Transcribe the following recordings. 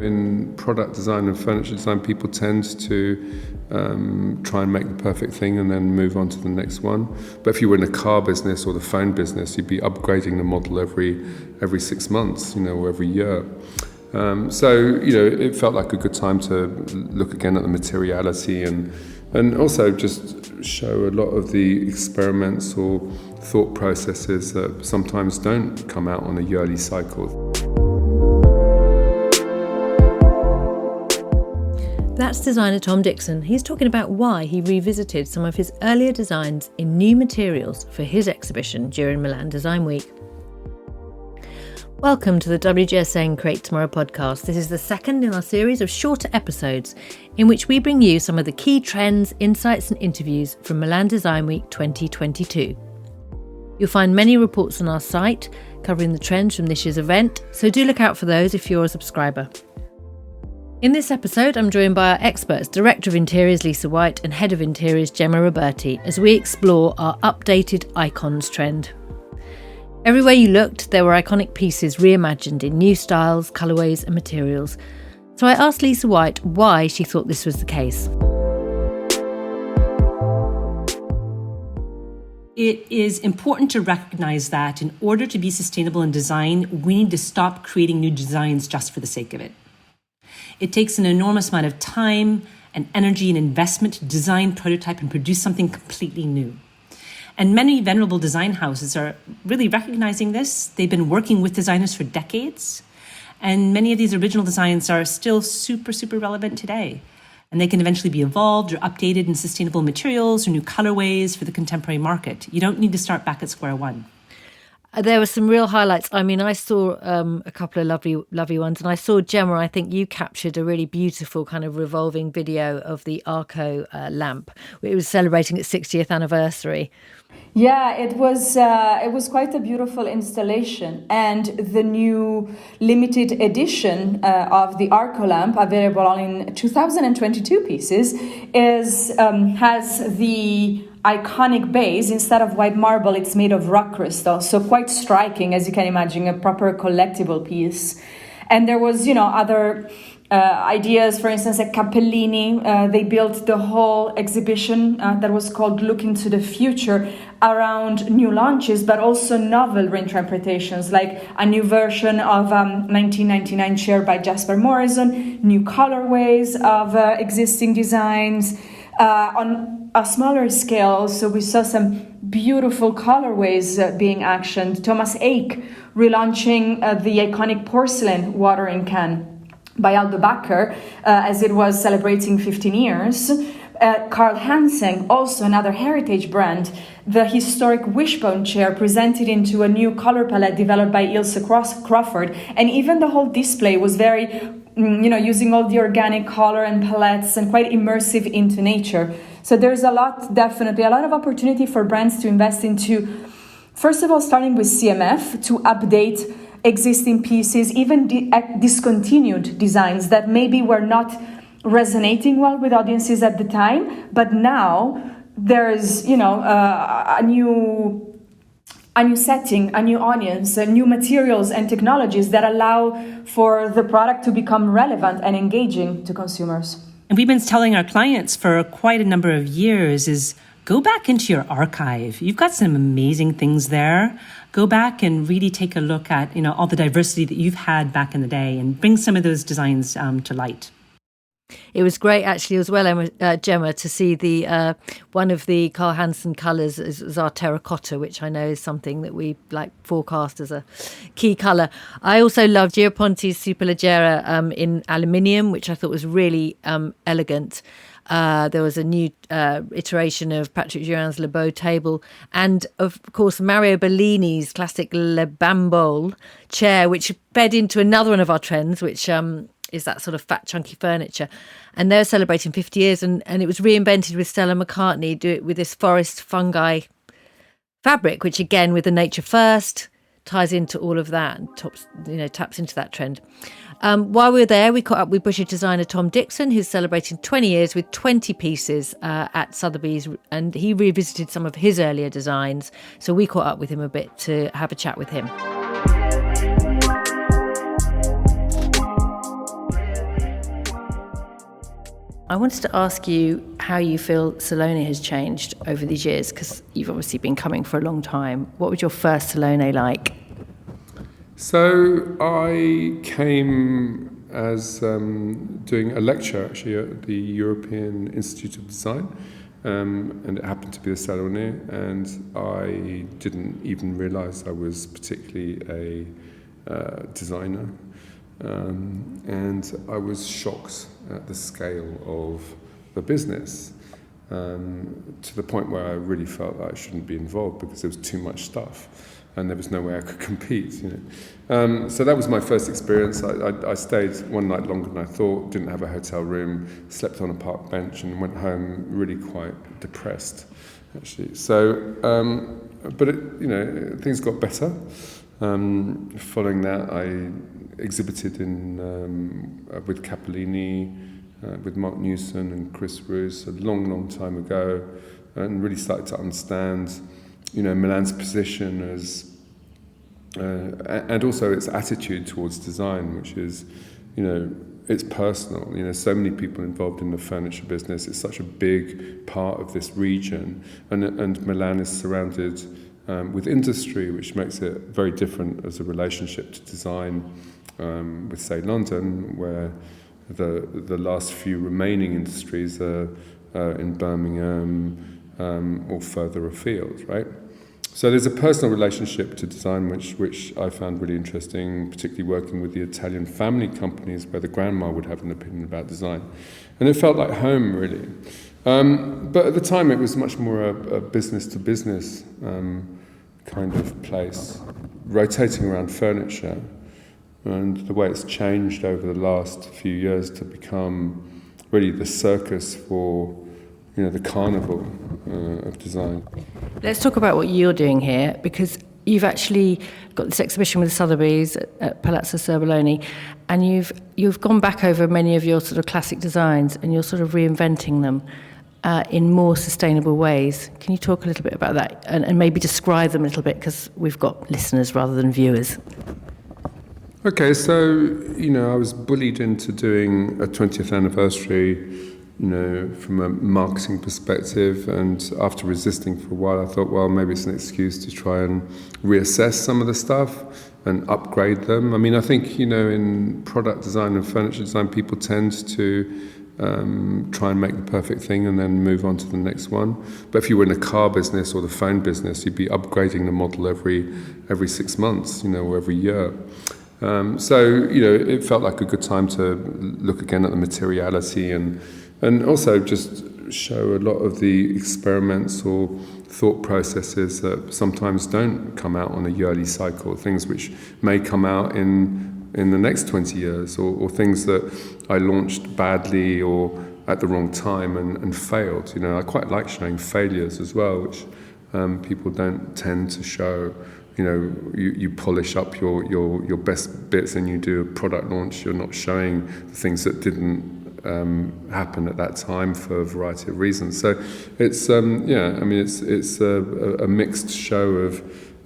In product design and furniture design, people tend to try and make the perfect thing and then move on to the next one. But if you were in a car business or the phone business, you'd be upgrading the model every 6 months, or every year. So it felt like a good time to look again at the materiality and also just show a lot of the experiments or thought processes that sometimes don't come out on a yearly cycle. That's designer Tom Dixon. He's talking about why he revisited some of his earlier designs in new materials for his exhibition during Milan Design Week. Welcome to the WGSN Create Tomorrow podcast. This is the second in our series of shorter episodes in which we bring you some of the key trends, insights and interviews from Milan Design Week 2022. You'll find many reports on our site covering the trends from this year's event, so do look out for those if you're a subscriber. In this episode, I'm joined by our experts, Director of Interiors Lisa White and Head of Interiors Gemma Riberti, as we explore our updated icons trend. Everywhere you looked, there were iconic pieces reimagined in new styles, colourways and materials. So I asked Lisa White why she thought this was the case. It is important to recognize that in order to be sustainable in design, we need to stop creating new designs just for the sake of it. It takes an enormous amount of time and energy and investment to design, prototype, and produce something completely new. And many venerable design houses are really recognizing this. They've been working with designers for decades. And many of these original designs are still super relevant today. And they can eventually be evolved or updated in sustainable materials or new colorways for the contemporary market. You don't need to start back at square one. There were some real highlights. I mean, I saw a couple of lovely ones, and I saw, Gemma, I think you captured a really beautiful kind of revolving video of the Arco lamp. It was celebrating its 60th anniversary. Yeah, it was quite a beautiful installation, and the new limited edition of the Arco lamp, available in 2022 pieces, has the iconic base. Instead of white marble, it's made of rock crystal, so quite striking, as you can imagine, a proper collectible piece. And there was, other ideas. For instance, at Cappellini, they built the whole exhibition that was called Look into the Future around new launches, but also novel reinterpretations, like a new version of 1999 chair by Jasper Morrison, new colorways of existing designs. On a smaller scale, so we saw some beautiful colorways being actioned. Thomas Eck relaunching the iconic porcelain watering can by Aldo Backer as it was celebrating 15 years. Carl Hansen, also another heritage brand, the historic wishbone chair presented into a new color palette developed by Ilse Crawford. And even the whole display was very using all the organic color and palettes and quite immersive into nature. So there's definitely a lot of opportunity for brands to invest into, first of all, starting with CMF to update existing pieces, even discontinued designs that maybe were not resonating well with audiences at the time, but now there's a new setting, a new audience, new materials and technologies that allow for the product to become relevant and engaging to consumers. And we've been telling our clients for quite a number of years is go back into your archive. You've got some amazing things there. Go back and really take a look at all the diversity that you've had back in the day and bring some of those designs to light. It was great, actually, as well, Gemma, to see the one of the Carl Hansen colours is our terracotta, which I know is something that we forecast as a key colour. I also loved Giaponti's Superleggera in aluminium, which I thought was really elegant. There was a new iteration of Patrick Giraud's Le Beau table, and of course Mario Bellini's classic Le Bambole chair, which fed into another one of our trends, which is that sort of fat, chunky furniture. And they're celebrating 50 years, and it was reinvented with Stella McCartney, do it with this forest fungi fabric, which again, with the nature first, ties into all of that and taps into that trend. While we were there, we caught up with British designer Tom Dixon, who's celebrating 20 years with 20 pieces at Sotheby's, and he revisited some of his earlier designs. So we caught up with him a bit to have a chat with him. I wanted to ask you how you feel Salone has changed over these years, because you've obviously been coming for a long time. What was your first Salone like? So I came as doing a lecture actually at the European Institute of Design, and it happened to be a Salone, and I didn't even realise I was particularly a designer. And I was shocked at the scale of the business, to the point where I really felt that I shouldn't be involved because there was too much stuff and there was no way I could compete. So that was my first experience. I stayed one night longer than I thought, didn't have a hotel room, slept on a park bench and went home really quite depressed, actually. So, but things got better. Following that, I exhibited with Capellini, with Mark Newson and Chris Roos a long time ago, and really started to understand, Milan's position as, and also its attitude towards design, which is, it's personal. So many people involved in the furniture business. It's such a big part of this region, and Milan is surrounded with industry, which makes it very different as a relationship to design with, say, London, where the last few remaining industries are in Birmingham or further afield, right? So there's a personal relationship to design which I found really interesting, particularly working with the Italian family companies where the grandma would have an opinion about design. And it felt like home, really. But at the time, it was much more a business-to-business kind of place, rotating around furniture, and the way it's changed over the last few years to become really the circus for, the carnival of design. Let's talk about what you're doing here, because you've actually got this exhibition with the Sotheby's at Palazzo Cerboloni, and you've gone back over many of your sort of classic designs, and you're sort of reinventing them in more sustainable ways. Can you talk a little bit about that and maybe describe them a little bit, because we've got listeners rather than viewers? Okay, so, I was bullied into doing a 20th anniversary, from a marketing perspective, and after resisting for a while, I thought, well, maybe it's an excuse to try and reassess some of the stuff and upgrade them. I mean, I think, in product design and furniture design, people tend to try and make the perfect thing and then move on to the next one. But if you were in a car business or the phone business, you'd be upgrading the model every 6 months, or every year. So, it felt like a good time to look again at the materiality and also just show a lot of the experiments or thought processes that sometimes don't come out on a yearly cycle, things which may come out in the next 20 years, or things that I launched badly or at the wrong time and failed. I quite like showing failures as well, which people don't tend to show. You polish up your best bits and you do a product launch. You're not showing the things that didn't happen at that time for a variety of reasons. So it's it's a mixed show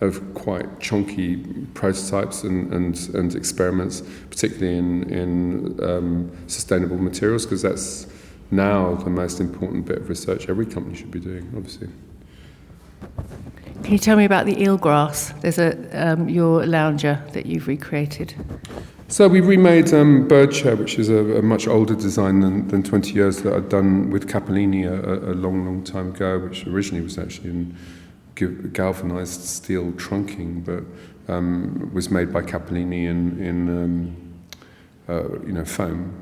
of quite chunky prototypes and experiments, particularly in sustainable materials, because that's now the most important bit of research every company should be doing, obviously. Can you tell me about the eelgrass? There's your lounger that you've recreated. So we remade Bird Chair, which is a much older design than 20 years, that I'd done with Capellini a long time ago, which originally was actually in galvanized steel trunking, but was made by Capellini in foam.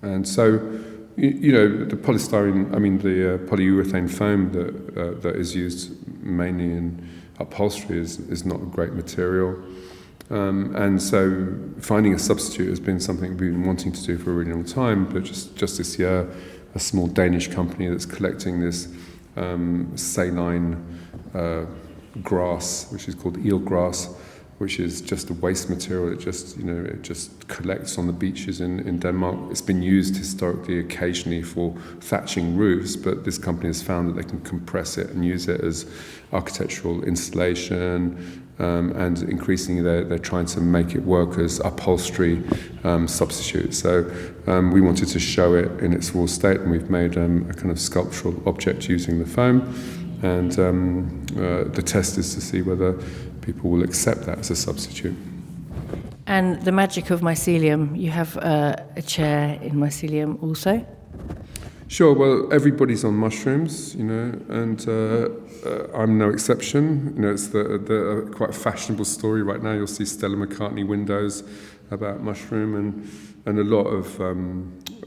And so, the polystyrene, the polyurethane foam that is used mainly in upholstery is not a great material. And so finding a substitute has been something we've been wanting to do for a really long time, but just this year, a small Danish company that's collecting this saline grass, which is called eelgrass, which is just a waste material. It just collects on the beaches in Denmark. It's been used historically occasionally for thatching roofs, but this company has found that they can compress it and use it as architectural insulation, and increasingly they're trying to make it work as upholstery substitute. So we wanted to show it in its raw state, and we've made a kind of sculptural object using the foam. And the test is to see whether people will accept that as a substitute. And the magic of mycelium, you have a chair in mycelium also? Sure, well, everybody's on mushrooms, and I'm no exception. It's the quite fashionable story right now. You'll see Stella McCartney windows about mushroom, and a lot of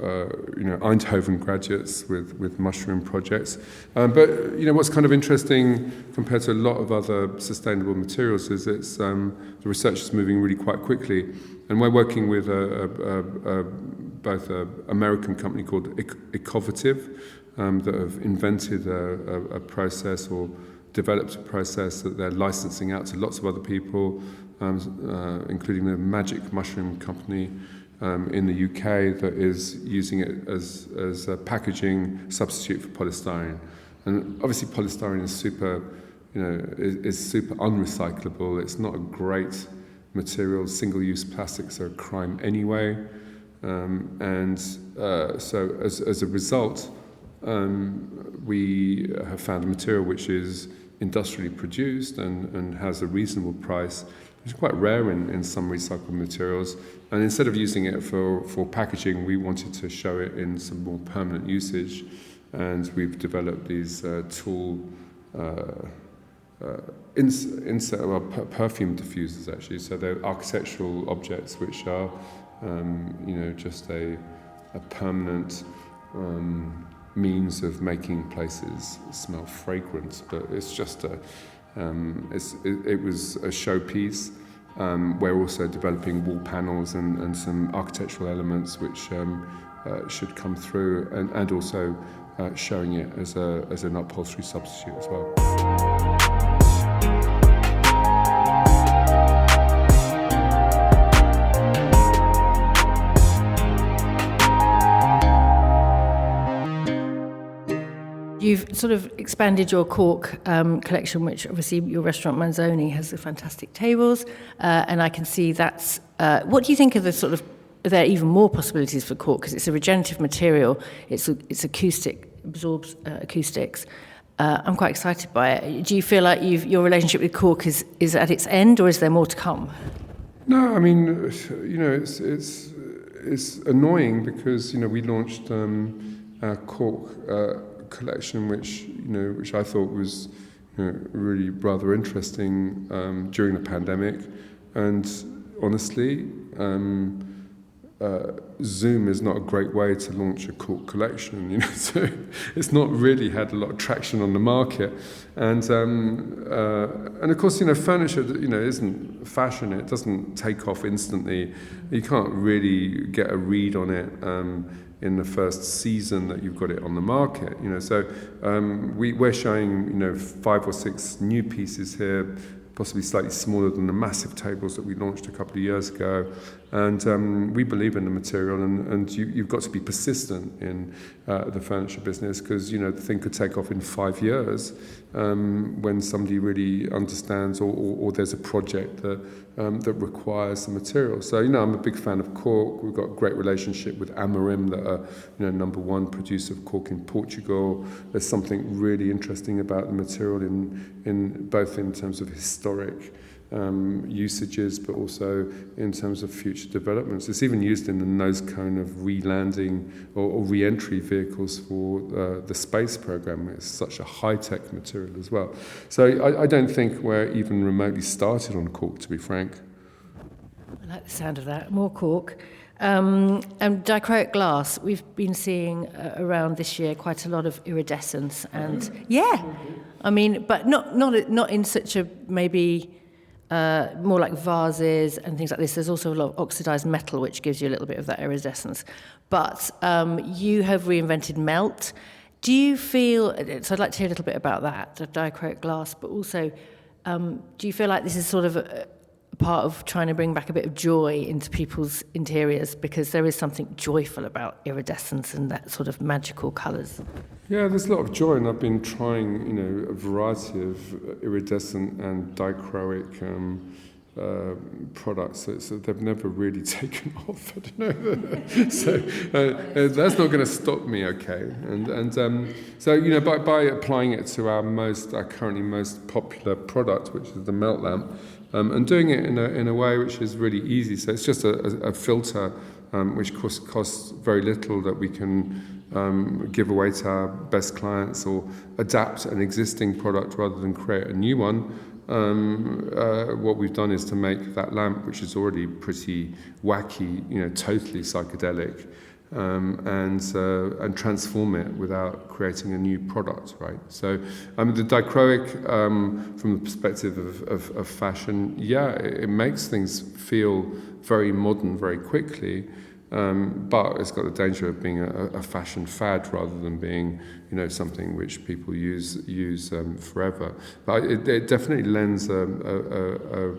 Eindhoven graduates with mushroom projects. But what's kind of interesting compared to a lot of other sustainable materials is the research is moving really quite quickly, and we're working with both an American company called Ecovative that have invented a process or developed a process that they're licensing out to lots of other people, including the Magic Mushroom Company in the UK that is using it as a packaging substitute for polystyrene. And obviously polystyrene is super unrecyclable. It's not a great material. Single-use plastics are a crime anyway. So as a result, we have found a material which is industrially produced and has a reasonable price, which is quite rare in some recycled materials. And instead of using it for packaging, we wanted to show it in some more permanent usage. And we've developed these tool perfume diffusers, actually. So they're architectural objects which are just a permanent means of making places smell fragrant, but it's just it was a showpiece. We're also developing wall panels and some architectural elements which should come through, and also showing it as an upholstery substitute as well. You've sort of expanded your cork collection, which obviously your restaurant Manzoni has the fantastic tables, and I can see that's... what do you think of the sort of... Are there even more possibilities for cork? Because it's a regenerative material, it's acoustic, absorbs acoustics. I'm quite excited by it. Do you feel like your relationship with cork is at its end, or is there more to come? No, I mean, it's annoying because, we launched our cork collection, which I thought was really rather interesting during the pandemic, and honestly, Zoom is not a great way to launch a cork collection, so it's not really had a lot of traction on the market, and of course, furniture, isn't fashion. It doesn't take off instantly. You can't really get a read on it in the first season that you've got it on the market, So we're showing, 5 or 6 new pieces here, possibly slightly smaller than the massive tables that we launched a couple of years ago. And we believe in the material, and you've got to be persistent in the furniture business, because, the thing could take off in 5 years when somebody really understands or there's a project that requires the material. So, I'm a big fan of cork. We've got a great relationship with Amorim, that are, #1 producer of cork in Portugal. There's something really interesting about the material in both in terms of historic usages, but also in terms of future developments. It's even used in the nose cone of re-landing or re-entry vehicles for the space program. It's such a high-tech material as well. So I don't think we're even remotely started on cork, to be frank. I like the sound of that. More cork. And dichroic glass, we've been seeing around this year quite a lot of iridescence, and but not in such a maybe more like vases and things like this. There's also a lot of oxidized metal, which gives you a little bit of that iridescence. But you have reinvented melt. Do you feel? So I'd like to hear a little bit about that, the dichroic glass, but also do you feel like this is sort of a part of trying to bring back a bit of joy into people's interiors, because there is something joyful about iridescence and that sort of magical colours. Yeah, there's a lot of joy, and I've been trying, a variety of iridescent and dichroic products. So they've never really taken off. I don't know. So that's not going to stop me, okay? And so by applying it to our currently most popular product, which is the melt lamp, and doing it in a way which is really easy. So it's just a filter which costs very little, that we can give away to our best clients, or adapt an existing product rather than create a new one. What we've done is to make that lamp, which is already pretty wacky, totally psychedelic, and transform it without creating a new product, right? So the dichroic, from the perspective of fashion, it makes things feel very modern very quickly, but it's got the danger of being a fashion fad rather than being, something which people use forever. But it definitely lends a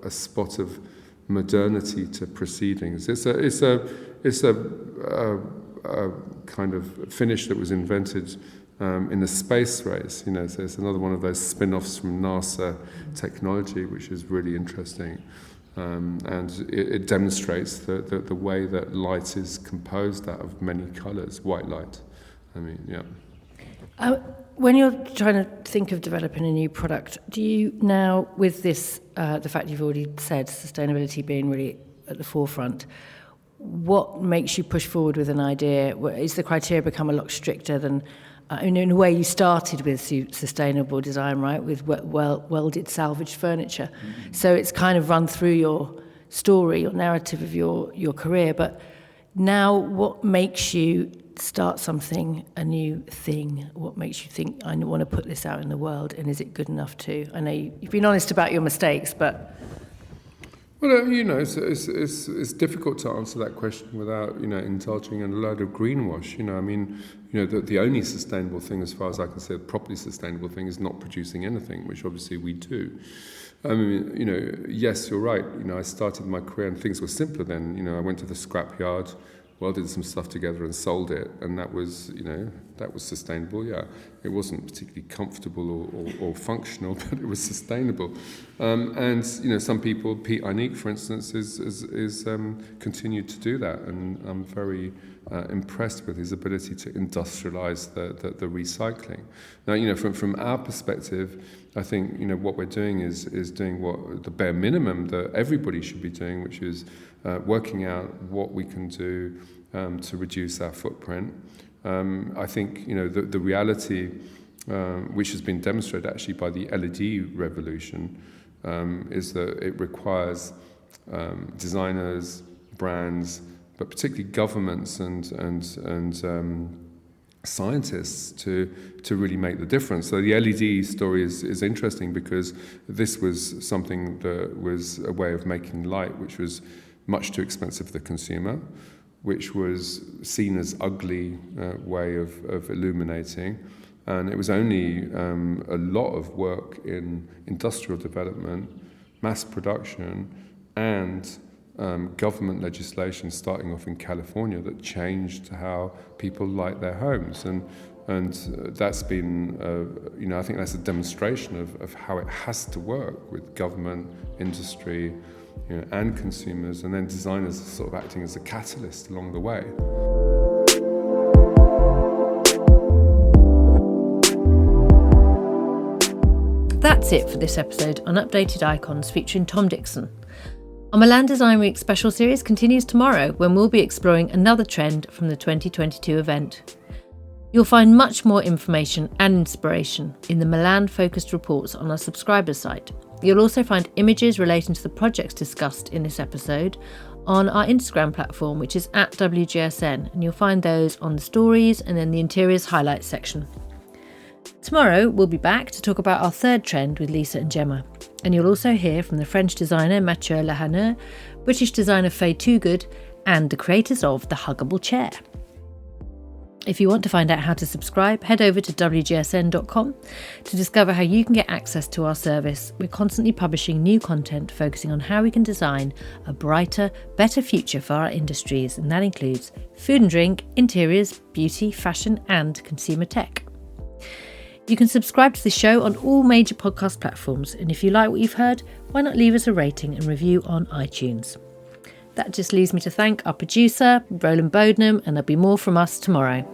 spot of modernity to proceedings. It's a kind of finish that was invented in the space race. So it's another one of those spin-offs from NASA technology, which is really interesting. And it demonstrates the way that light is composed out of many colours, white light. When you're trying to think of developing a new product, do you now, with this, the fact you've already said, sustainability being really at the forefront, what makes you push forward with an idea? Is the criteria become a lot stricter than... in a way, you started with sustainable design, right, with welded salvaged furniture. Mm-hmm. So it's kind of run through your story, your narrative of your career. But now, what makes you start something, a new thing? What makes you think, I want to put this out in the world, and is it good enough too? I know you've been honest about your mistakes, but... Well, it's difficult to answer that question without, indulging in a load of greenwash. The only sustainable thing, as far as I can say, the properly sustainable thing, is not producing anything, which obviously we do. Yes, you're right. I started my career and things were simpler then. I went to the scrapyard, welded some stuff together and sold it, and that was sustainable. Yeah, it wasn't particularly comfortable or functional, but it was sustainable. And some people, Pete Einik, for instance, is continued to do that, and I'm very impressed with his ability to industrialize the recycling. Now, from our perspective, I think what we're doing is doing what the bare minimum that everybody should be doing, which is working out what we can do to reduce our footprint. I think the reality, which has been demonstrated actually by the LED revolution, is that it requires designers, brands, but particularly governments and scientists to really make the difference. So the LED story is interesting, because this was something that was a way of making light which was much too expensive for the consumer, which was seen as ugly way of illuminating. And it was only a lot of work in industrial development, mass production, and government legislation starting off in California that changed how people light their homes. And that's been, I think that's a demonstration of how it has to work with government, industry, and consumers, and then designers are sort of acting as a catalyst along the way. That's it for this episode on Updated Icons featuring Tom Dixon. Our Milan Design Week special series continues tomorrow, when we'll be exploring another trend from the 2022 event. You'll find much more information and inspiration in the Milan-focused reports on our subscribers site. You'll also find images relating to the projects discussed in this episode on our Instagram platform, which is @WGSN, and you'll find those on the stories and then the interiors highlights section. Tomorrow we'll be back to talk about our third trend with Lisa and Gemma, and you'll also hear from the French designer Mathieu Lehaneur, British designer Faye Toogood, and the creators of the huggable chair. If you want to find out how to subscribe, head over to WGSN.com to discover how you can get access to our service. We're constantly publishing new content focusing on how we can design a brighter, better future for our industries, and that includes food and drink, interiors, beauty, fashion, and consumer tech. You can subscribe to the show on all major podcast platforms, and if you like what you've heard, why not leave us a rating and review on iTunes? That just leaves me to thank our producer, Roland Bodenham, and there'll be more from us tomorrow.